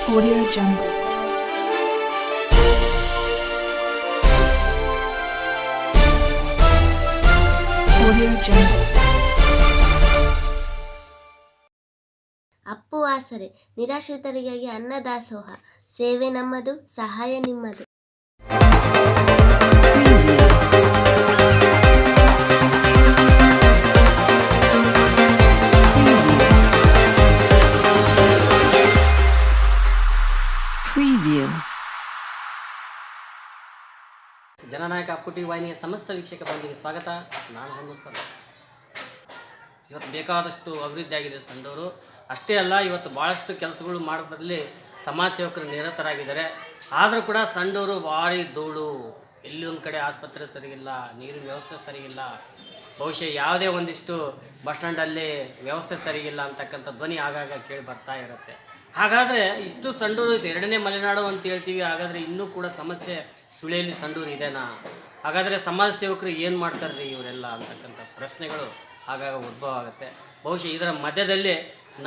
Audio Jungle. Audio Jungle. Appu ಆಸರೆ ನಿರಾಶ್ರಿತರಿಗಾಗಿ ಅನ್ನದಾಸೋಹ ಸೇವೆ ನಮ್ಮದು, ಸಹಾಯ ನಿಮ್ಮದು. ಜನನಾಯಕ ಅಪ್ಪು ಟಿವಿ ವಾಹಿನಿಯ ಸಮಸ್ತ ವೀಕ್ಷಕ ಬಂದಿಗೆ ಸ್ವಾಗತ. ನಾನು ಒಂದು ಸಲ ಇವತ್ತು ಬೇಕಾದಷ್ಟು ಅಭಿವೃದ್ಧಿ ಆಗಿದೆ ಸಂಡೂರು. ಅಷ್ಟೇ ಅಲ್ಲ, ಇವತ್ತು ಭಾಳಷ್ಟು ಕೆಲಸಗಳು ಮಾಡೋದ್ರಲ್ಲಿ ಸಮಾಜ ಸೇವಕರು ನಿರತರಾಗಿದ್ದಾರೆ. ಆದರೂ ಕೂಡ ಸಂಡೂರು ಭಾರಿ ಧೂಳು, ಎಲ್ಲಿ ಒಂದು ಕಡೆ ಆಸ್ಪತ್ರೆ ಸರಿಯಿಲ್ಲ, ನೀರಿನ ವ್ಯವಸ್ಥೆ ಸರಿಯಿಲ್ಲ, ಬಹುಶಃ ಯಾವುದೇ ಒಂದಿಷ್ಟು ಬಸ್ ಸ್ಟ್ಯಾಂಡಲ್ಲಿ ವ್ಯವಸ್ಥೆ ಸರಿಯಿಲ್ಲ ಅಂತಕ್ಕಂಥ ಧ್ವನಿ ಆಗಾಗ ಕೇಳಿ ಬರ್ತಾ ಇರುತ್ತೆ. ಹಾಗಾದರೆ ಇಷ್ಟು ಸಂಡೂರು ಎರಡನೇ ಮಲೆನಾಡು ಅಂತ ಹೇಳ್ತೀವಿ, ಹಾಗಾದರೆ ಇನ್ನೂ ಕೂಡ ಸಮಸ್ಯೆ ಸುಳಿಯಲ್ಲಿ ಸಂಡೂರು ಇದೆನಾ? ಹಾಗಾದರೆ ಸಮಾಜ ಸೇವಕರು ಏನು ಮಾಡ್ತಾರೆ ಇವರೆಲ್ಲ ಅಂತಕ್ಕಂಥ ಪ್ರಶ್ನೆಗಳು ಆಗಾಗ ಉದ್ಭವ ಆಗುತ್ತೆ. ಬಹುಶಃ ಇದರ ಮಧ್ಯದಲ್ಲಿ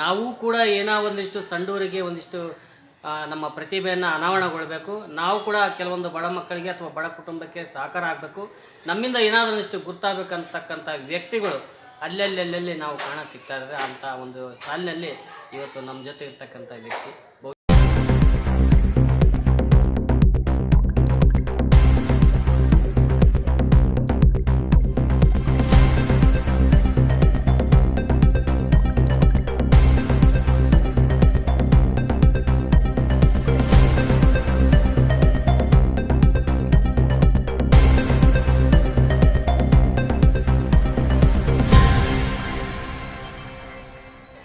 ನಾವು ಕೂಡ ಏನೋ ಒಂದಿಷ್ಟು ಸಂಡೂರಿಗೆ ಒಂದಿಷ್ಟು ನಮ್ಮ ಪ್ರತಿಭೆಯನ್ನು ಅನಾವರಣಗೊಳ್ಳಬೇಕು. ನಾವು ಕೂಡ ಕೆಲವೊಂದು ಬಡ ಮಕ್ಕಳಿಗೆ ಅಥವಾ ಬಡ ಕುಟುಂಬಕ್ಕೆ ಸಹಕಾರ ಆಗಬೇಕು. ನಮ್ಮಿಂದ ಏನಾದರೂ ಒಂದಿಷ್ಟು ಗುರ್ತಾಗಬೇಕಂತಕ್ಕಂಥ ವ್ಯಕ್ತಿಗಳು ಅಲ್ಲೆಲ್ಲಿ ನಾವು ಕಾಣ ಸಿಗ್ತಾ ಇದ್ದಾರೆ. ಅಂಥ ಒಂದು ಸಾಲಿನಲ್ಲಿ ಇವತ್ತು ನಮ್ಮ ಜೊತೆ ಇರ್ತಕ್ಕಂಥ ವ್ಯಕ್ತಿ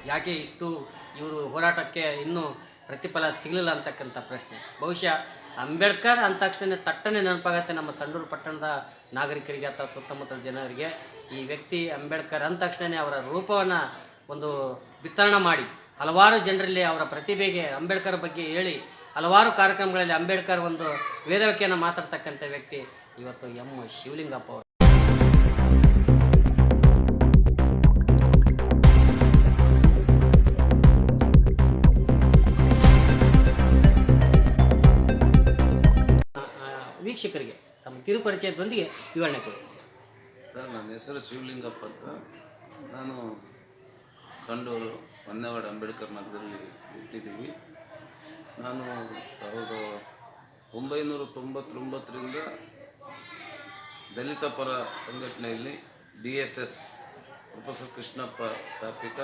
ಯಾಕೆ ಇಷ್ಟು ಇವರು ಹೋರಾಟಕ್ಕೆ ಇನ್ನೂ ಪ್ರತಿಫಲ ಸಿಗಲಿಲ್ಲ ಅಂತಕ್ಕಂಥ ಪ್ರಶ್ನೆ. ಬಹುಶಃ ಅಂಬೇಡ್ಕರ್ ಅಂದ ತಕ್ಷಣ ತಟ್ಟನೆ ನೆನಪಾಗತ್ತೆ ನಮ್ಮ ಸಂಡೂರು ಪಟ್ಟಣದ ನಾಗರಿಕರಿಗೆ ಅಥವಾ ಸುತ್ತಮುತ್ತಲ ಜನರಿಗೆ. ಈ ವ್ಯಕ್ತಿ ಅಂಬೇಡ್ಕರ್ ಅಂದ ತಕ್ಷಣ ಅವರ ರೂಪವನ್ನು ಒಂದು ವಿತರಣೆ ಮಾಡಿ ಹಲವಾರು ಜನರಲ್ಲಿ ಅವರ ಪ್ರತಿಭೆಗೆ ಅಂಬೇಡ್ಕರ್ ಬಗ್ಗೆ ಹೇಳಿ ಹಲವಾರು ಕಾರ್ಯಕ್ರಮಗಳಲ್ಲಿ ಅಂಬೇಡ್ಕರ್ ಒಂದು ವೇದವಾಕ್ಯನ ಮಾತಾಡ್ತಕ್ಕಂಥ ವ್ಯಕ್ತಿ ಇವತ್ತು ಎಂ ಶಿವಲಿಂಗಪ್ಪ ಅವರು. ವೀಕ್ಷಕರಿಗೆ ತಮ್ಮ ಕಿರುಪರಿಚಯದೊಂದಿಗೆ ವಿವರಣೆ ಕೊಡಿ. ಸರ್, ನನ್ನ ಹೆಸರು ಶಿವಲಿಂಗಪ್ಪ ಅಂತ. ನಾನು ಸಂಡೂರು ಹೊನ್ನೇವಾಡ ಅಂಬೇಡ್ಕರ್ ನಗರದಲ್ಲಿ ಹುಟ್ಟಿದ್ದೀವಿ. ನಾನು 1999ರಿಂದ ದಲಿತ ಪರ ಸಂಘಟನೆಯಲ್ಲಿ DSS ಪ್ರೊಫೆಸರ್ ಕೃಷ್ಣಪ್ಪ ಸ್ಥಾಪಿತ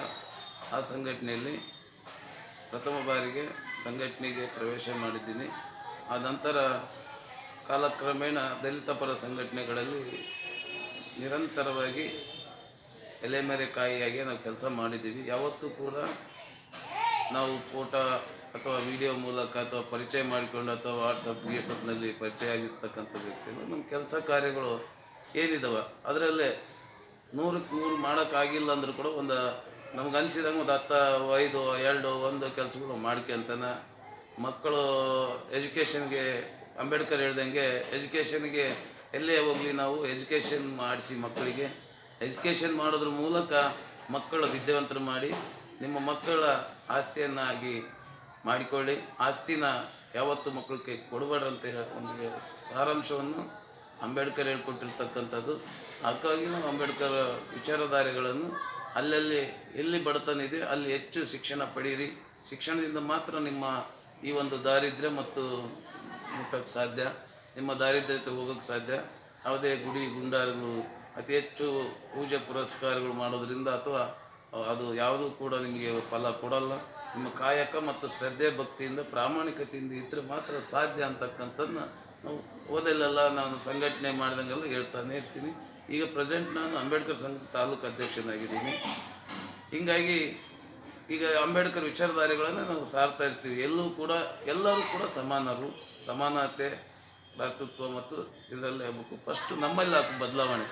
ಆ ಸಂಘಟನೆಯಲ್ಲಿ ಪ್ರಥಮ ಬಾರಿಗೆ ಸಂಘಟನೆಗೆ ಪ್ರವೇಶ ಮಾಡಿದ್ದೀನಿ. ಆ ನಂತರ ಕಾಲಕ್ರಮೇಣ ದಲಿತ ಪರ ಸಂಘಟನೆಗಳಲ್ಲಿ ನಿರಂತರವಾಗಿ ಎಲೆಮೆರೆಕಾಯಿಯಾಗಿ ನಾವು ಕೆಲಸ ಮಾಡಿದ್ದೀವಿ. ಯಾವತ್ತೂ ಕೂಡ ನಾವು ಫೋಟೋ ಅಥವಾ ವಿಡಿಯೋ ಮೂಲಕ ಅಥವಾ ಪರಿಚಯ ಮಾಡಿಕೊಂಡು ಅಥವಾ ವಾಟ್ಸಪ್ನಲ್ಲಿ ಪರಿಚಯ ಆಗಿರ್ತಕ್ಕಂಥ ವ್ಯಕ್ತಿಗಳು ನಮ್ಮ ಕೆಲಸ ಕಾರ್ಯಗಳು ಏನಿದ್ದಾವೆ ಅದರಲ್ಲೇ 100ಕ್ಕೆ 100 ಮಾಡೋಕ್ಕಾಗಿಲ್ಲ ಅಂದರೂ ಕೂಡ ಒಂದು ನಮ್ಗೆ ಅನಿಸಿದಂಗೆ ಒಂದು 10, 5, 2, 1 ಕೆಲಸಗಳು ಮಾಡ್ಕೊಂತಾನೆ ಮಕ್ಕಳು ಎಜುಕೇಷನ್ಗೆ ಅಂಬೇಡ್ಕರ್ ಹೇಳ್ದಂಗೆ ಎಜುಕೇಷನ್ಗೆ ಎಲ್ಲೇ ಹೋಗಲಿ ನಾವು ಎಜುಕೇಷನ್ ಮಾಡಿಸಿ ಮಕ್ಕಳಿಗೆ ಎಜುಕೇಷನ್ ಮಾಡೋದ್ರ ಮೂಲಕ ಮಕ್ಕಳ ವಿದ್ಯಾವಂತರು ಮಾಡಿ ನಿಮ್ಮ ಮಕ್ಕಳ ಆಸ್ತಿಯನ್ನಾಗಿ ಮಾಡಿಕೊಳ್ಳಿ, ಆಸ್ತಿನ ಯಾವತ್ತೂ ಮಕ್ಕಳಿಗೆ ಕೊಡಬೇಡ್ರಂತ ಒಂದು ಸಾರಾಂಶವನ್ನು ಅಂಬೇಡ್ಕರ್ ಹೇಳ್ಕೊಟ್ಟಿರ್ತಕ್ಕಂಥದ್ದು. ಹಾಗಾಗಿ ನಾವು ಅಂಬೇಡ್ಕರ್ ವಿಚಾರಧಾರೆಗಳನ್ನು ಅಲ್ಲಲ್ಲಿ ಎಲ್ಲಿ ಬಡತನ ಇದೆ ಅಲ್ಲಿ ಹೆಚ್ಚು ಶಿಕ್ಷಣ ಪಡೀರಿ. ಶಿಕ್ಷಣದಿಂದ ಮಾತ್ರ ನಿಮ್ಮ ಈ ಒಂದು ದಾರಿದ್ರ್ಯ ಮತ್ತು ಮುಟ್ಟಕ್ಕೆ ಸಾಧ್ಯ, ನಿಮ್ಮ ದಾರಿದ್ರ್ಯತೆ ಹೋಗೋಕ್ಕೆ ಸಾಧ್ಯ. ಯಾವುದೇ ಗುಡಿ ಗುಂಡಾರಗಳು ಅತಿ ಹೆಚ್ಚು ಪೂಜೆ ಪುರಸ್ಕಾರಗಳು ಮಾಡೋದ್ರಿಂದ ಅಥವಾ ಅದು ಯಾವುದೂ ಕೂಡ ನಿಮಗೆ ಫಲ ಕೊಡಲ್ಲ. ನಿಮ್ಮ ಕಾಯಕ ಮತ್ತು ಶ್ರದ್ಧೆ ಭಕ್ತಿಯಿಂದ ಪ್ರಾಮಾಣಿಕತೆಯಿಂದ ಇದ್ದರೆ ಮಾತ್ರ ಸಾಧ್ಯ ಅಂತಕ್ಕಂಥದ್ದನ್ನ ನಾವು ಓದಲೆಲ್ಲ ನಾನು ಸಂಘಟನೆ ಮಾಡಿದಂಗೆಲ್ಲ ಹೇಳ್ತಾನೆ ಇರ್ತೀನಿ. ಈಗ ಪ್ರೆಸೆಂಟ್ ನಾನು ಅಂಬೇಡ್ಕರ್ ಸಂಘದ ತಾಲೂಕು ಅಧ್ಯಕ್ಷನಾಗಿದ್ದೀನಿ. ಹೀಗಾಗಿ ಈಗ ಅಂಬೇಡ್ಕರ್ ವಿಚಾರಧಾರೆಗಳನ್ನು ನಾವು ಸಾರ್ತಾ ಇರ್ತೀವಿ. ಎಲ್ಲರೂ ಕೂಡ ಸಮಾನರು, ಸಮಾನತೆ, ಭ್ರಾತೃತ್ವ ಮತ್ತು ಇದರಲ್ಲಿ ಆಗಬೇಕು. ಫಸ್ಟು ನಮ್ಮಲ್ಲಿ ಬದಲಾವಣೆ.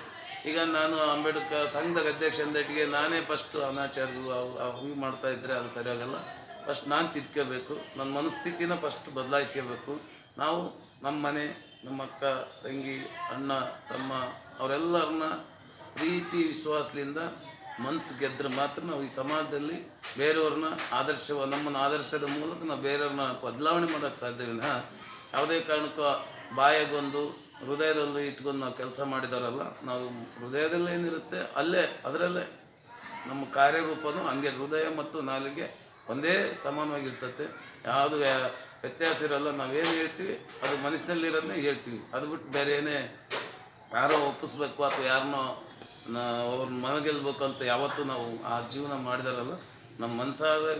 ಈಗ ನಾನು ಅಂಬೇಡ್ಕರ್ ಸಂಘದ ಅಧ್ಯಕ್ಷ ಅಂದಟ್ಟಿಗೆ ನಾನೇ ಫಸ್ಟು ಅನಾಚಾರಗಳು ಅವು ಮಾಡ್ತಾಯಿದ್ರೆ ಅದು ಸರಿಯಾಗಲ್ಲ. ಫಸ್ಟ್ ನಾನು ತಿದ್ಕೋಬೇಕು, ನನ್ನ ಮನಸ್ಥಿತಿನ ಫಸ್ಟ್ ಬದಲಾಯಿಸ್ಕೋಬೇಕು. ನಾವು ನಮ್ಮ ಮನೆ, ನಮ್ಮ ಅಕ್ಕ ತಂಗಿ, ಅಣ್ಣ ತಮ್ಮ ಅವರೆಲ್ಲರನ್ನ ಪ್ರೀತಿ ವಿಶ್ವಾಸದಿಂದ ಮನಸ್ಸು ಗೆದ್ದರೆ ಮಾತ್ರ ನಾವು ಈ ಸಮಾಜದಲ್ಲಿ ಬೇರೆಯವ್ರನ್ನ ನಮ್ಮನ್ನು ಆದರ್ಶದ ಮೂಲಕ ನಾವು ಬೇರೆಯವ್ರನ್ನ ಬದಲಾವಣೆ ಮಾಡೋಕ್ಕೆ ಸಾಧ್ಯ ವಿನಃ ಯಾವುದೇ ಕಾರಣಕ್ಕೂ ಬಾಯಾಗೊಂದು ಹೃದಯದಲ್ಲಿ ಇಟ್ಕೊಂಡು ನಾವು ಕೆಲಸ ಮಾಡಿದಾರಲ್ಲ, ನಾವು ಹೃದಯದಲ್ಲಿ ಏನಿರುತ್ತೆ ಅದರಲ್ಲೇ ನಮ್ಮ ಕಾರ್ಯರೂಪನೂ ಹಂಗೆ ಹೃದಯ ಮತ್ತು ನಾಲಿಗೆ ಒಂದೇ ಸಮಾನವಾಗಿರ್ತತೆ. ಯಾವುದು ವ್ಯತ್ಯಾಸ ಇರೋಲ್ಲ. ನಾವೇನು ಹೇಳ್ತೀವಿ ಅದು ಮನಸ್ಸಿನಲ್ಲಿರೋದನ್ನೇ ಹೇಳ್ತೀವಿ. ಅದು ಬಿಟ್ಟು ಬೇರೆ ಏನೇ ಯಾರೋ ಒಪ್ಪಿಸ್ಬೇಕು ಅಥವಾ ಯಾರನ್ನೋ ಅವ್ರನ್ನ ಮನಗೆಲ್ಬೇಕು ಅಂತ ಯಾವತ್ತೂ ನಾವು ಆ ಜೀವನ ಮಾಡಿದಾರಲ್ಲ, ನಮ್ಮ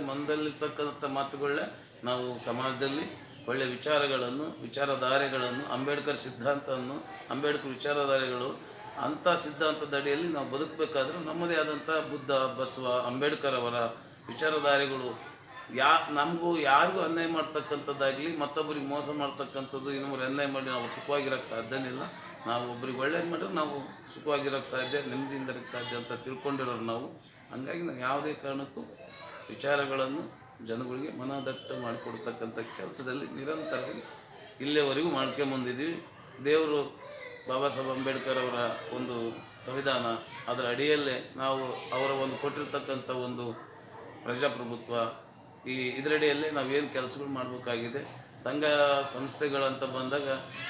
ಮನದಲ್ಲಿರ್ತಕ್ಕಂಥ ಮಾತುಗಳೇ ನಾವು ಸಮಾಜದಲ್ಲಿ ಒಳ್ಳೆಯ ವಿಚಾರಧಾರೆಗಳನ್ನು ಅಂಬೇಡ್ಕರ್ ಸಿದ್ಧಾಂತವನ್ನು ಅಂಬೇಡ್ಕರ್ ವಿಚಾರಧಾರೆಗಳು ಅಂಥ ಸಿದ್ಧಾಂತದ ಅಡಿಯಲ್ಲಿ ನಾವು ಬದುಕಬೇಕಾದ್ರೆ ನಮ್ಮದೇ ಆದಂಥ ಬುದ್ಧ, ಬಸವ, ಅಂಬೇಡ್ಕರ್ ಅವರ ವಿಚಾರಧಾರೆಗಳು ನಮಗೂ ಯಾರಿಗೂ ಅನ್ಯಾಯ ಮಾಡ್ತಕ್ಕಂಥದ್ದಾಗಲಿ ಮತ್ತೊಬ್ಬರಿಗೆ ಮೋಸ ಮಾಡ್ತಕ್ಕಂಥದ್ದು ಇನ್ನೊಬ್ಬರು ಅನ್ಯಾಯ ಮಾಡಿ ನಾವು ಸುಖವಾಗಿರೋಕ್ಕೆ ಸಾಧ್ಯನಿಲ್ಲ. ನಾವು ಒಬ್ರಿಗೆ ಒಳ್ಳೇದು ಮಾಡಿದ್ರೆ ನಾವು ಸುಖವಾಗಿರೋಕ್ಕೆ ಸಾಧ್ಯ, ನೆಮ್ಮದಿಯಿಂದ ಇರೋಕ್ಕೆ ಸಾಧ್ಯ ಅಂತ ತಿಳ್ಕೊಂಡಿರೋರು ನಾವು. ಹಂಗಾಗಿ ನಾವು ಯಾವುದೇ ಕಾರಣಕ್ಕೂ ವಿಚಾರಗಳನ್ನು ಜನಗಳಿಗೆ ಮನದಟ್ಟು ಮಾಡಿಕೊಡ್ತಕ್ಕಂಥ ಕೆಲಸದಲ್ಲಿ ನಿರಂತರವಾಗಿ ಇಲ್ಲಿಯವರೆಗೂ ಮಾಡ್ಕೊಂಬಂದಿದ್ದೀವಿ. ದೇವರು ಬಾಬಾ ಸಾಹೇಬ್ ಅಂಬೇಡ್ಕರ್ ಅವರ ಒಂದು ಸಂವಿಧಾನ, ಅದರ ಅಡಿಯಲ್ಲೇ ನಾವು ಅವರ ಒಂದು ಕೊಟ್ಟಿರ್ತಕ್ಕಂಥ ಒಂದು ಪ್ರಜಾಪ್ರಭುತ್ವ, ಇದರಡಿಯಲ್ಲೇ ನಾವೇನು ಕೆಲಸಗಳು ಮಾಡಬೇಕಾಗಿದೆ. ಸಂಘ ಸಂಸ್ಥೆಗಳಂತ ಬಂದಾಗ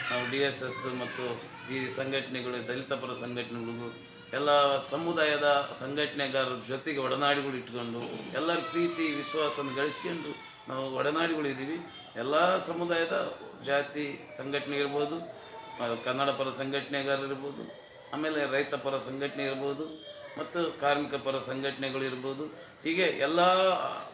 ನಾವು DSS ಮತ್ತು ಈ ಸಂಘಟನೆಗಳು, ದಲಿತ ಪರ ಸಂಘಟನೆಗಳಿಗೂ ಎಲ್ಲ ಸಮುದಾಯದ ಸಂಘಟನೆಗಾರರ ಜೊತೆಗೆ ಒಡನಾಡಿಗಳು ಇಟ್ಕೊಂಡು ಎಲ್ಲರ ಪ್ರೀತಿ ವಿಶ್ವಾಸನ ಗಳಿಸ್ಕೊಂಡು ನಾವು ಒಡನಾಡಿಗಳಿದ್ದೀವಿ. ಎಲ್ಲ ಸಮುದಾಯದ ಜಾತಿ ಸಂಘಟನೆ ಇರ್ಬೋದು, ಕನ್ನಡ ಪರ ಸಂಘಟನೆಗಾರರು ಇರ್ಬೋದು, ಆಮೇಲೆ ರೈತ ಪರ ಸಂಘಟನೆ ಇರ್ಬೋದು, ಮತ್ತು ಕಾರ್ಮಿಕ ಪರ ಸಂಘಟನೆಗಳು ಇರ್ಬೋದು. ಹೀಗೆ ಎಲ್ಲ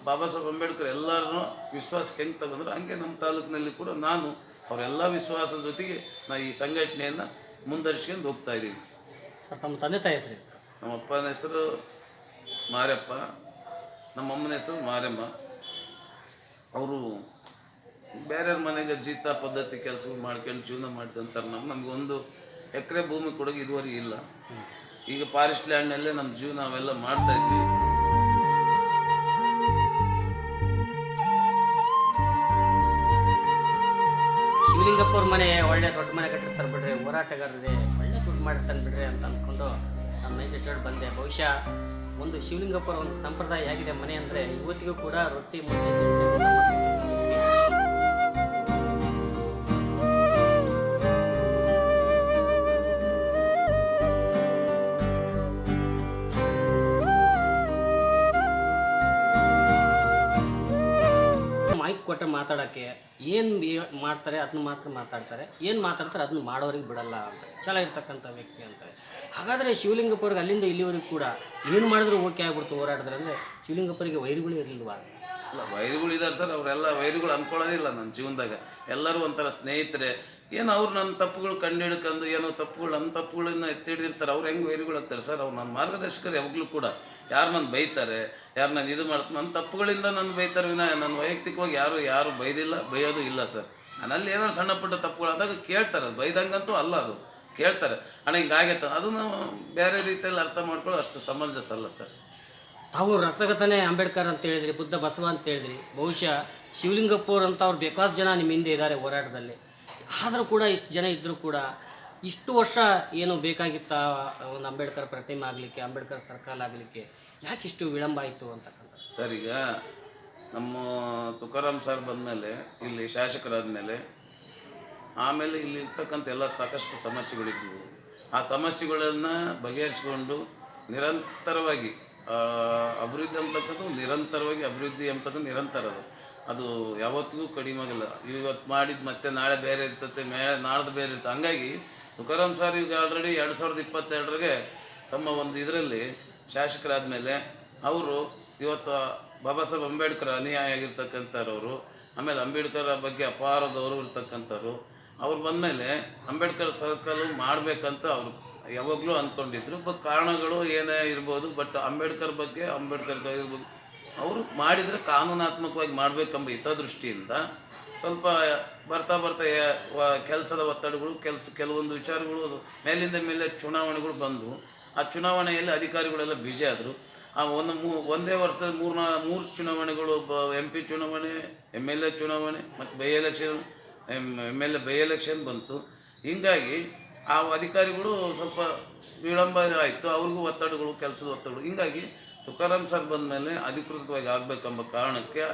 ಬಾಬಾ ಸಾಹೇಬ್ ಅಂಬೇಡ್ಕರ್ ಎಲ್ಲರನ್ನೂ ವಿಶ್ವಾಸಕ್ಕೆ ಹೆಂಗೆ ತಗೊಂಡ್ರೆ ಹಂಗೆ ನಮ್ಮ ತಾಲೂಕಿನಲ್ಲಿ ಕೂಡ ನಾನು ಅವರೆಲ್ಲ ವಿಶ್ವಾಸದ ಜೊತೆಗೆ ನಾನು ಈ ಸಂಘಟನೆಯನ್ನು ಮುಂದುವರಿಸ್ಕೊಂಡು ಹೋಗ್ತಾ ಇದ್ದೀನಿ. ಸರ್, ತಮ್ಮ ತಂದೆ ತಾಯಿ ಹೆಸರು? ನಮ್ಮ ಅಪ್ಪನ ಹೆಸರು ಮಾರಪ್ಪ, ನಮ್ಮ ಅಮ್ಮನ ಹೆಸರು ಮಾರಮ್ಮ. ಅವರು ಬೇರೆಯವ್ರ ಮನೆಗೆ ಜೀತ ಪದ್ಧತಿ ಕೆಲಸಗಳು ಮಾಡ್ಕೊಂಡು ಜೀವನ ಮಾಡ್ತಂತಾರೆ. ನಮಗೊಂದು ಎಕರೆ ಭೂಮಿ ಕೊಡೋಕೆ ಇದುವರೆಗೆ ಇಲ್ಲ. ಈಗ ಫಾರೆಸ್ಟ್ ಲ್ಯಾಂಡ್ನಲ್ಲೇ ನಮ್ಮ ಜೀವನ ನಾವೆಲ್ಲ ಮಾಡ್ತಾಯಿದ್ವಿ. ಶಿವಲಿಂಗಪ್ಪ ಅವ್ರ ಮನೆ ಒಳ್ಳೆ ದೊಡ್ಡ ಮನೆ ಕಟ್ಟಿರ್ತಾರೆ ಬಿಡ್ರಿ, ಹೋರಾಟಗಾರರೇ ಒಳ್ಳೆ ದುಡ್ಡು ಮಾಡಿರ್ತಾನೆ ಬಿಡ್ರಿ ಅಂತ ಅಂದ್ಕೊಂಡು ನಮ್ಮ ಮೈಸೂರು ಬಂದೆ. ಬಹುಶಃ ಒಂದು ಶಿವಲಿಂಗಪ್ಪ ಅವ್ರ ಒಂದು ಸಂಪ್ರದಾಯ ಆಗಿದೆ ಮನೆ ಅಂದರೆ ಇವತ್ತಿಗೂ ಕೂಡ ರೊಟ್ಟಿ ಮುದ್ದೆ ಚಿಂತೆ ಮೈಕ್ ಕೊಟ್ಟರೆ ಮಾತಾಡೋಕ್ಕೆ ಏನು ಮಾಡ್ತಾರೆ ಅದನ್ನ ಮಾತ್ರ ಮಾತಾಡ್ತಾರೆ, ಏನು ಮಾತಾಡ್ತಾರೆ ಅದನ್ನ ಮಾಡೋರಿಗೆ ಬಿಡಲ್ಲ ಅಂತ ಛಲ ಇರ್ತಕ್ಕಂಥ ವ್ಯಕ್ತಿ ಅಂತಾರೆ. ಹಾಗಾದರೆ ಶಿವಲಿಂಗಪ್ಪವ್ರಿಗೆ ಅಲ್ಲಿಂದ ಇಲ್ಲಿವರೆಗೂ ಕೂಡ ಏನು ಮಾಡಿದ್ರು ಓಕೆ ಆಗ್ಬಿಡ್ತು ಹೋರಾಡಿದ್ರೆ ಅಂದರೆ ಶಿವಲಿಂಗಪ್ಪರಿಗೆ ವೈರಿಗಳು ಇರಲಿಲ್ವಾ? ಇಲ್ಲ, ವೈರಿಗಳು ಇದ್ದಾರೆ ಸರ್. ಅವರೆಲ್ಲ ವೈರಿಗಳು ಅಂದ್ಕೊಳ್ಳೋದಿಲ್ಲ ನನ್ನ ಜೀವನದಾಗ. ಎಲ್ಲರೂ ಒಂಥರ ಸ್ನೇಹಿತರೆ. ಏನು ಅವ್ರು ನನ್ನ ತಪ್ಪುಗಳು ಕಂಡು ಏನೋ ನನ್ನ ತಪ್ಪುಗಳನ್ನ ಎತ್ತಿಡಿದಿರ್ತಾರೆ. ಅವ್ರು ಹೆಂಗೆ ವೈರಿಗಳು ಆಗ್ತಾರೆ ಸರ್? ಅವ್ರು ನನ್ನ ಮಾರ್ಗದರ್ಶಕರು ಯಾವಾಗಲೂ ಕೂಡ. ಯಾರು ನನ್ನ ಬೈತಾರೆ, ಯಾರು ನಾನು ಇದು ಮಾಡ್ತೀನಿ, ನನ್ನ ತಪ್ಪುಗಳಿಂದ ನನ್ನ ಬೈತಾರೆ ವಿನ ನನ್ನ ವೈಯಕ್ತಿಕವಾಗಿ ಯಾರು ಬೈಯೋದು ಇಲ್ಲ ಸರ್. ನನ್ನಲ್ಲಿ ಏನೋ ಸಣ್ಣ ಪುಟ್ಟ ತಪ್ಪುಗಳಾದಾಗ ಕೇಳ್ತಾರೆ, ಅದು ಬೈದಂಗಂತೂ ಅಲ್ಲ, ಅದು ಕೇಳ್ತಾರೆ, ಅಣ್ಣ ಹಿಂಗಾಗೈತೆ, ಅದನ್ನು ಬೇರೆ ರೀತಿಯಲ್ಲಿ ಅರ್ಥ ಮಾಡ್ಕೊಳ್ಳೋ ಅಷ್ಟು ಸಮಂಜಸ ಅಲ್ಲ ಸರ್. ತಾವು ರಕ್ತಗತನೇ ಅಂಬೇಡ್ಕರ್ ಅಂತ ಹೇಳಿದ್ರಿ, ಬುದ್ಧ ಬಸವ ಅಂತ ಹೇಳಿದ್ರಿ. ಬಹುಶಃ ಶಿವಲಿಂಗಪ್ಪ ಅವ್ರಂತ ಅವ್ರು ಬೇಕಾದ ಜನ ನಿಮ್ಮ ಹಿಂದೆ ಇದ್ದಾರೆ ಹೋರಾಟದಲ್ಲಿ. ಆದರೂ ಕೂಡ ಇಷ್ಟು ಜನ ಇದ್ದರೂ ಕೂಡ ಇಷ್ಟು ವರ್ಷ ಏನು ಬೇಕಾಗಿತ್ತ ಒಂದು ಅಂಬೇಡ್ಕರ್ ಪ್ರತಿಮೆ ಆಗಲಿಕ್ಕೆ, ಅಂಬೇಡ್ಕರ್ ಸರ್ಕಲ್ ಆಗಲಿಕ್ಕೆ ಯಾಕೆ ಇಷ್ಟು ವಿಳಂಬ ಆಯಿತು ಅಂತಕ್ಕಂಥ? ಸರ್, ಈಗ ನಮ್ಮ ತುಕಾರಾಮ್ ಸರ್ ಬಂದಮೇಲೆ, ಇಲ್ಲಿ ಶಾಸಕರಾದಮೇಲೆ, ಆಮೇಲೆ ಇಲ್ಲಿ ಇರ್ತಕ್ಕಂಥ ಎಲ್ಲ ಸಾಕಷ್ಟು ಸಮಸ್ಯೆಗಳಿದ್ದವು. ಆ ಸಮಸ್ಯೆಗಳನ್ನು ಬಗೆಹರಿಸ್ಕೊಂಡು ನಿರಂತರವಾಗಿ ಅಭಿವೃದ್ಧಿ ಅಂತಕ್ಕಂಥ ನಿರಂತರ ಅದು ಯಾವತ್ತಿಗೂ ಕಡಿಮೆ ಆಗಿಲ್ಲ. ಇವತ್ತು ಮಾಡಿದ್ದು ಮತ್ತೆ ನಾಳೆ ಬೇರೆ ಇರ್ತದೆ, ನಾಡ್ದು ಬೇರೆ ಇರ್ತದೆ. ಹಂಗಾಗಿ ತುಕಾರಾಮ್ ಸರ್ ಈಗ ಆಲ್ರೆಡಿ 2022ಗೆ ತಮ್ಮ ಒಂದು ಇದರಲ್ಲಿ ಶಾಸಕರಾದಮೇಲೆ ಅವರು ಇವತ್ತು ಬಾಬಾ ಸಾಹೇಬ್ ಅಂಬೇಡ್ಕರ್ ಅನುಯಾಯಿ ಆಗಿರ್ತಕ್ಕಂಥವ್ರವರು, ಆಮೇಲೆ ಅಂಬೇಡ್ಕರ್ ಬಗ್ಗೆ ಅಪಾರ ಗೌರವ ಇರ್ತಕ್ಕಂಥವ್ರು. ಅವ್ರು ಬಂದಮೇಲೆ ಅಂಬೇಡ್ಕರ್ ಸರ್ಕಲ್ ಮಾಡಬೇಕಂತ ಅವರು ಯಾವಾಗಲೂ ಅಂದ್ಕೊಂಡಿದ್ರು. ಕಾರಣಗಳು ಏನೇ ಇರ್ಬೋದು, ಬಟ್ ಅಂಬೇಡ್ಕರ್ ಇರ್ಬೋದು ಅವರು ಮಾಡಿದರೆ ಕಾನೂನಾತ್ಮಕವಾಗಿ ಮಾಡಬೇಕೆಂಬ ಹಿತದೃಷ್ಟಿಯಿಂದ ಸ್ವಲ್ಪ ಬರ್ತಾ ಕೆಲಸದ ಒತ್ತಡಗಳು, ಕೆಲವೊಂದು ವಿಚಾರಗಳು ಮೇಲಿಂದ ಮೇಲೆ ಚುನಾವಣೆಗಳು ಬಂದು ಆ ಚುನಾವಣೆಯಲ್ಲಿ ಅಧಿಕಾರಿಗಳೆಲ್ಲ ಬ್ಯುಸಿ ಆದರು. ಆ ಒಂದೇ ವರ್ಷದಲ್ಲಿ ಮೂರು ಚುನಾವಣೆಗಳು, MP ಚುನಾವಣೆ, MLA ಚುನಾವಣೆ ಮತ್ತು ಬೈ ಎಲೆಕ್ಷನ್ ಬಂತು. ಹೀಗಾಗಿ ಆ ಅಧಿಕಾರಿಗಳು ಸ್ವಲ್ಪ ವಿಳಂಬ ಆಯಿತು, ಅವ್ರಿಗೂ ಒತ್ತಡಗಳು, ಕೆಲಸದ ಒತ್ತಡಗಳು. ಹಿಂಗಾಗಿ ತುಕಾರಾಮ್ ಸರ್ ಬಂದ ಮೇಲೆ ಅಧಿಕೃತವಾಗಿ ಆಗಬೇಕೆಂಬ ಕಾರಣಕ್ಕೆ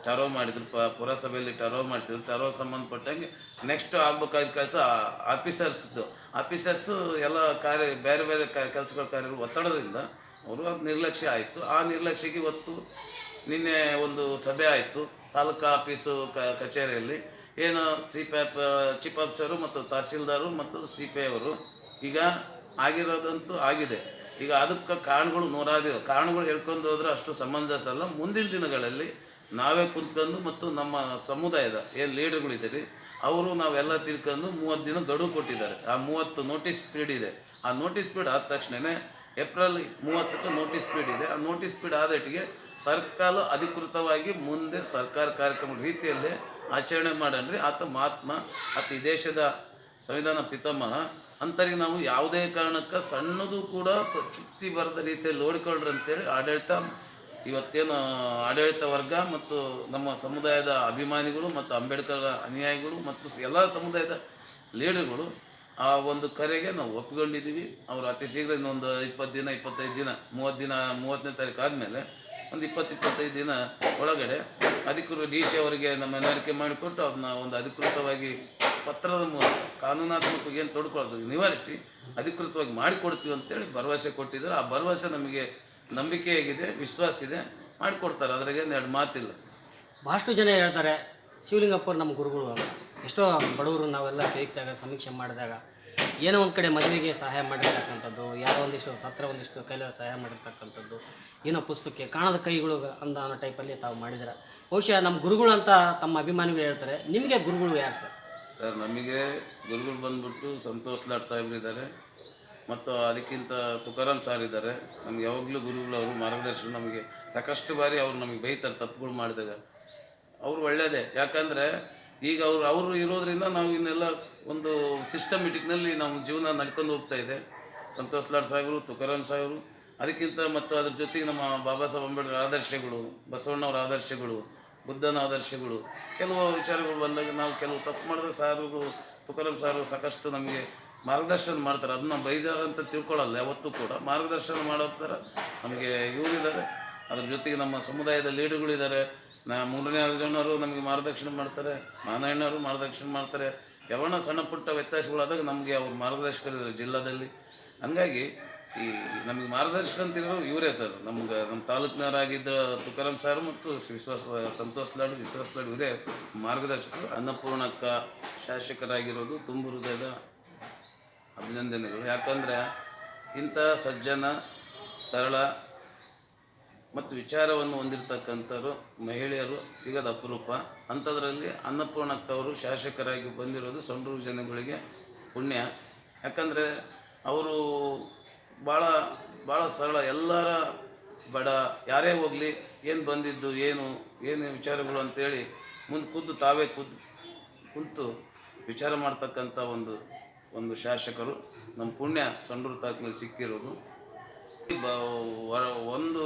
ಟರೋ ಮಾಡಿದ್ರು. ಪುರಸಭೆಯಲ್ಲಿ ಟರೋ ಮಾಡಿಸಿದ್ರು. ಟರೋ ಸಂಬಂಧಪಟ್ಟಂಗೆ ನೆಕ್ಸ್ಟ್ ಆಗಬೇಕಾದ ಕೆಲಸ ಆಫೀಸರ್ಸು ಎಲ್ಲ ಬೇರೆ ಬೇರೆ ಕೆಲಸಗಳ ಕಾರ್ಯಗಳು ಒತ್ತಡದಿಂದ ಅವರು ಅದು ನಿರ್ಲಕ್ಷ್ಯ ಆಯಿತು. ಆ ನಿರ್ಲಕ್ಷ್ಯಕ್ಕೆ ಇವತ್ತು ನಿನ್ನೆ ಒಂದು ಸಭೆ ಆಯಿತು ತಾಲೂಕು ಆಫೀಸು ಕಚೇರಿಯಲ್ಲಿ. ಏನು ಚೀಫ್ ಆಫೀಸರು ಮತ್ತು ತಹಸೀಲ್ದಾರು ಮತ್ತು CPI ಅವರು ಈಗ ಆಗಿರೋದಂತೂ ಆಗಿದೆ. ಈಗ ಅದಕ್ಕೆ ಕಾರಣಗಳು ನೂರಾರು ಕಾರಣಗಳು ಹೇಳ್ಕೊಂಡು ಹೋದ್ರೆ ಅಷ್ಟು ಸಮಂಜಸ ಅಲ್ಲ. ಮುಂದಿನ ದಿನಗಳಲ್ಲಿ ನಾವೇ ಕುಂತ್ಕೊಂಡು ಮತ್ತು ನಮ್ಮ ಸಮುದಾಯದ ಏನು ಲೀಡರ್ಗಳಿದ್ದಾರೆ ಅವರು ನಾವೆಲ್ಲ ತಿಳ್ಕೊಂಡು 30 ದಿನ ಗಡುವು ಕೊಟ್ಟಿದ್ದಾರೆ. ಆ 30 ನೋಟಿಸ್ ಪೀರಿಯಡ್ ಇದೆ. ಆ ನೋಟಿಸ್ ಪೀರಿಯಡ್ ಆದ ತಕ್ಷಣವೇ ಏಪ್ರಿಲ್ 30ಕ್ಕೆ ನೋಟಿಸ್ ಪೀರಿಯಡ್ ಇದೆ. ಆ ನೋಟಿಸ್ ಪೀರಿಯಡ್ ಆದಟ್ಟಿಗೆ ಸರ್ಕಾರ ಅಧಿಕೃತವಾಗಿ ಮುಂದೆ ಸರ್ಕಾರ ಕಾರ್ಯಕ್ರಮ ರೀತಿಯಲ್ಲೇ ಆಚರಣೆ ಮಾಡನ್ರಿ. ಆತ ಮಹಾತ್ಮ, ಆತ ಈ ದೇಶದ ಸಂವಿಧಾನ ಪಿತಾಮಹ. ಅಂತರಿಗೆ ನಾವು ಯಾವುದೇ ಕಾರಣಕ್ಕೆ ಸಣ್ಣದು ಕೂಡ ಚುಕ್ತಿ ಬರದ ರೀತಿಯಲ್ಲಿ ನೋಡಿಕೊಳ್ಳ್ರಿ ಅಂತೇಳಿ ಇವತ್ತೇನು ಆಡಳಿತ ವರ್ಗ ಮತ್ತು ನಮ್ಮ ಸಮುದಾಯದ ಅಭಿಮಾನಿಗಳು ಮತ್ತು ಅಂಬೇಡ್ಕರ್ ಅನುಯಾಯಿಗಳು ಮತ್ತು ಎಲ್ಲ ಸಮುದಾಯದ ಲೀಡರ್ಗಳು ಆ ಒಂದು ಕರೆಗೆ ನಾವು ಒಪ್ಪಿಕೊಂಡಿದ್ದೀವಿ. ಅವರು ಅತಿ ಶೀಘ್ರ ಇನ್ನೊಂದು 20 ದಿನ 25 ದಿನ 30ನೇ ತಾರೀಕು ಆದಮೇಲೆ ಒಂದು 20-25 ದಿನ ಒಳಗಡೆ ಅಧಿಕೃತ DC ಅವರಿಗೆ ನಮ್ಮ ಮನವರಿಕೆ ಮಾಡಿಕೊಟ್ಟು ಅದನ್ನ ಒಂದು ಅಧಿಕೃತವಾಗಿ ಪತ್ರದ ಮೂಲಕ ಕಾನೂನಾತ್ಮಕವಾಗಿ ಏನು ತೊಡ್ಕೊಳ್ಳೋದು ನಿವಾರಿಸಿ ಅಧಿಕೃತವಾಗಿ ಮಾಡಿಕೊಡ್ತೀವಿ ಅಂತೇಳಿ ಭರವಸೆ ಕೊಟ್ಟಿದ್ದಾರೆ. ಆ ಭರವಸೆ ನಮಗೆ ನಂಬಿಕೆ ಹೇಗಿದೆ, ವಿಶ್ವಾಸ ಇದೆ, ಮಾಡಿಕೊಡ್ತಾರೆ. ಅದ್ರಾಗೇನು ಎರಡು ಮಾತಿಲ್ಲ. ಭಾಳಷ್ಟು ಜನ ಹೇಳ್ತಾರೆ ಶಿವಲಿಂಗಪ್ಪರು ನಮ್ಮ ಗುರುಗಳು ಅಂತ. ಎಷ್ಟೋ ಬಡವರು ನಾವೆಲ್ಲ ಕೈದಾಗ ಸಮೀಕ್ಷೆ ಮಾಡಿದಾಗ ಏನೋ ಒಂದು ಕಡೆ ಮದುವೆಗೆ ಸಹಾಯ ಮಾಡಿರ್ತಕ್ಕಂಥದ್ದು, ಯಾರೋ ಒಂದಿಷ್ಟು ಸತ್ರ ಒಂದಿಷ್ಟು ಕೈಲ ಸಹಾಯ ಮಾಡಿರ್ತಕ್ಕಂಥದ್ದು, ಏನೋ ಪುಸ್ತಕಕ್ಕೆ ಕಾಣದ ಕೈಗಳು ಅನ್ನೋ ಟೈಪಲ್ಲಿ ತಾವು ಮಾಡಿದ್ದಾರೆ. ಬಹುಶಃ ನಮ್ಮ ಗುರುಗಳು ಅಂತ ತಮ್ಮ ಅಭಿಮಾನಿಗಳು ಹೇಳ್ತಾರೆ. ನಿಮಗೆ ಗುರುಗಳು ಯಾರು ಸರ್? ನಮಗೆ ಗುರುಗಳು ಬಂದ್ಬಿಟ್ಟು ಸಂತೋಷ್ ಲಾಡ್ ಸಾಹೇಬ್ರು ಇದ್ದಾರೆ ಮತ್ತು ಅದಕ್ಕಿಂತ ತುಕಾರಾಮ್ ಸಾರ್ ಇದ್ದಾರೆ. ನಮ್ಗೆ ಯಾವಾಗಲೂ ಗುರುಗಳು ಅವರು ಮಾರ್ಗದರ್ಶನ. ನಮಗೆ ಸಾಕಷ್ಟು ಬಾರಿ ಅವ್ರು ನಮಗೆ ಬೈತಾರೆ ತಪ್ಪುಗಳು ಮಾಡಿದಾಗ. ಅವರು ಒಳ್ಳೆಯದೇ, ಯಾಕಂದರೆ ಈಗ ಅವರು ಇರೋದ್ರಿಂದ ನಾವು ಇನ್ನೆಲ್ಲ ಒಂದು ಸಿಸ್ಟಮೆಟಿಕ್ನಲ್ಲಿ ನಮ್ಮ ಜೀವನ ನಡ್ಕೊಂಡು ಹೋಗ್ತಾ ಇದೆ. ಸಂತೋಷ್ ಲಾಡ್ ಸಾಹೇಬರು, ತುಕಾರಾಮ್ ಸಾಹೇಬರು, ಅದಕ್ಕಿಂತ ಮತ್ತು ಅದ್ರ ಜೊತೆಗೆ ನಮ್ಮ ಬಾಬಾ ಸಾಹೇಬ್ ಅಂಬೇಡ್ಕರ್ ಆದರ್ಶಗಳು, ಬಸವಣ್ಣವ್ರ ಆದರ್ಶಗಳು, ಬುದ್ಧನ ಆದರ್ಶಗಳು, ಕೆಲವು ವಿಚಾರಗಳು ಬಂದಾಗ ನಾವು ಕೆಲವು ತಪ್ಪು ಮಾಡಿದ್ರೆ ಸಾರುಗಳು ತುಕಾರಾಮ್ ಸಾರು ಸಾಕಷ್ಟು ನಮಗೆ ಮಾರ್ಗದರ್ಶನ ಮಾಡ್ತಾರೆ. ಅದನ್ನ ಬೈದಾರ ಅಂತ ತಿಳ್ಕೊಳ್ಳಲ್ಲ, ಯಾವತ್ತೂ ಕೂಡ ಮಾರ್ಗದರ್ಶನ ಮಾಡೋ ಥರ ನಮಗೆ ಇವರಿದ್ದಾರೆ. ಅದ್ರ ಜೊತೆಗೆ ನಮ್ಮ ಸಮುದಾಯದ ಲೀಡರ್ಗಳಿದ್ದಾರೆ. ಮೂರನೇ ಅರ್ಜುನವರು ನಮಗೆ ಮಾರ್ಗದರ್ಶನ ಮಾಡ್ತಾರೆ, ಮಾನಯ್ಯನವರು ಮಾರ್ಗದರ್ಶನ ಮಾಡ್ತಾರೆ. ಯಾವಣ್ಣ ಸಣ್ಣ ಪುಟ್ಟ ವ್ಯತ್ಯಾಸಗಳಾದಾಗ ನಮಗೆ ಅವ್ರು ಮಾರ್ಗದರ್ಶಕರಿದ್ದಾರೆ ಜಿಲ್ಲಾದಲ್ಲಿ. ಹಂಗಾಗಿ ಈ ನಮಗೆ ಮಾರ್ಗದರ್ಶಕ ಅಂತಿರೋರು ಇವರೇ ಸರ್. ನಮ್ಮ ತಾಲೂಕಿನವರಾಗಿದ್ದ ತುಕಾರಾಮ್ ಸಾರು ಮತ್ತು ಸಂತೋಷ್ ಲಾಡ್ ಇವರೇ ಮಾರ್ಗದರ್ಶಕರು. ಅನ್ನಪೂರ್ಣಕ್ಕ ಶಾಸಕರಾಗಿರೋದು ತುಂಬ ಹೃದಯದ ಅಭಿನಂದನೆಗಳು. ಯಾಕಂದರೆ ಇಂಥ ಸಜ್ಜನ, ಸರಳ ಮತ್ತು ವಿಚಾರವನ್ನು ಹೊಂದಿರತಕ್ಕಂಥವ್ರು ಮಹಿಳೆಯರು ಸಿಗೋದು ಅಪರೂಪ. ಅಂಥದ್ರಲ್ಲಿ ಅನ್ನಪೂರ್ಣಕ್ಕವರು ಶಾಸಕರಾಗಿ ಬಂದಿರೋದು ಸಂಡೂರು ಜನಗಳಿಗೆ ಪುಣ್ಯ. ಯಾಕಂದರೆ ಅವರು ಭಾಳ ಸರಳ. ಎಲ್ಲರ ಬಡ ಯಾರೇ ಹೋಗಲಿ ಏನು ಬಂದಿದ್ದು ಏನು ವಿಚಾರಗಳು ಅಂತೇಳಿ ಮುಂದೆ ತಾವೇ ಕುಂತು ವಿಚಾರ ಮಾಡ್ತಕ್ಕಂಥ ಒಂದು ಶಾಸಕರು. ನಮ್ಮ ಪುಣ್ಯ ಸಂಡೂರು ತಾಲೂಕಿನಲ್ಲಿ ಸಿಕ್ಕಿರೋದು. ಒಂದು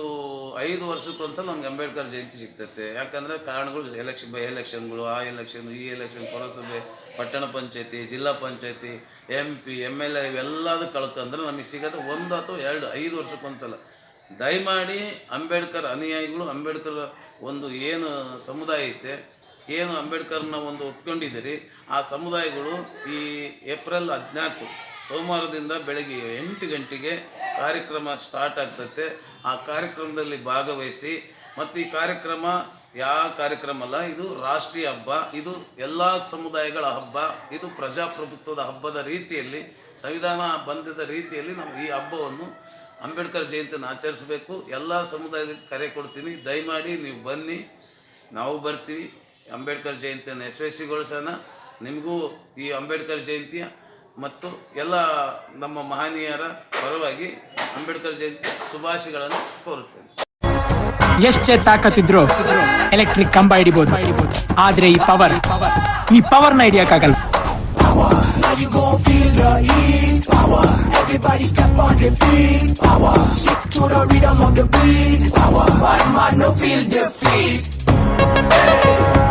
5 ವರ್ಷಕ್ಕೊಂದ್ಸಲ ನಮ್ಗೆ ಅಂಬೇಡ್ಕರ್ ಜಯಂತಿ ಸಿಗ್ತೈತೆ. ಯಾಕಂದರೆ ಕಾರಣಗಳು ಎಲೆಕ್ಷನ್ಗಳು, ಆ ಎಲೆಕ್ಷನ್, ಈ ಎಲೆಕ್ಷನ್, ಪುರಸಭೆ, ಪಟ್ಟಣ ಪಂಚಾಯತಿ, ಜಿಲ್ಲಾ ಪಂಚಾಯತಿ, MP, MLA ಇವೆಲ್ಲದೂ ಕಳ್ಕೊಂಡ್ರೆ ನಮಗೆ ಸಿಗೋದು 1 ಅಥವಾ 2, 5 ವರ್ಷಕ್ಕೊಂದ್ಸಲ. ದಯಮಾಡಿ ಅಂಬೇಡ್ಕರ್ ಅನುಯಾಯಿಗಳು, ಅಂಬೇಡ್ಕರ್ ಒಂದು ಏನು ಸಮುದಾಯ ಐತೆ, ಏನು ಅಂಬೇಡ್ಕರ್ನ ಒಂದು ಒಪ್ಕೊಂಡಿದ್ದೀರಿ, ಆ ಸಮುದಾಯಗಳು ಈ ಏಪ್ರಿಲ್ 14 ಸೋಮವಾರದಿಂದ ಬೆಳಗ್ಗೆ 8 ಗಂಟೆಗೆ ಕಾರ್ಯಕ್ರಮ ಸ್ಟಾರ್ಟ್ ಆಗ್ತೈತೆ. ಆ ಕಾರ್ಯಕ್ರಮದಲ್ಲಿ ಭಾಗವಹಿಸಿ. ಮತ್ತು ಈ ಕಾರ್ಯಕ್ರಮ ಯಾವ ಕಾರ್ಯಕ್ರಮ ಅಲ್ಲ, ಇದು ರಾಷ್ಟ್ರೀಯ ಹಬ್ಬ, ಇದು ಎಲ್ಲ ಸಮುದಾಯಗಳ ಹಬ್ಬ, ಇದು ಪ್ರಜಾಪ್ರಭುತ್ವದ ಹಬ್ಬದ ರೀತಿಯಲ್ಲಿ, ಸಂವಿಧಾನ ಬಂಧದ ರೀತಿಯಲ್ಲಿ ನಾವು ಈ ಹಬ್ಬವನ್ನು ಅಂಬೇಡ್ಕರ್ ಜಯಂತಿಯನ್ನು ಆಚರಿಸಬೇಕು. ಎಲ್ಲ ಸಮುದಾಯಕ್ಕೆ ಕರೆ ಕೊಡ್ತೀನಿ, ದಯಮಾಡಿ ನೀವು ಬನ್ನಿ, ನಾವು ಬರ್ತೀವಿ. ಅಂಬೇಡ್ಕರ್ ಜಯಂತಿಯನ್ನು ಯಶಸ್ವಿಗೊಳಿಸೋಣ. ನಿಮಗೂ ಈ ಅಂಬೇಡ್ಕರ್ ಜಯಂತಿಯ ಮತ್ತು ಎಲ್ಲ ನಮ್ಮ ಮಹನೀಯರ ಪರವಾಗಿ ಅಂಬೇಡ್ಕರ್ ಜಯಂತಿ ಶುಭಾಶಯಗಳನ್ನು ಕೋರುತ್ತೇನೆ. ಎಷ್ಟೇ ತಾಕತ್ತಿದ್ರು ಎಲೆಕ್ಟ್ರಿಕ್ ಕಂಬ ಹಿಡಿಬಹುದು, ಆದ್ರೆ ಈ ಪವರ್ನ ಹಿಡಿಯಕ್ಕಾಗಲ್ಲ. Everybody step on the beat, power. Stick to the rhythm of the beat, power. Bad man no feel defeat. Hey.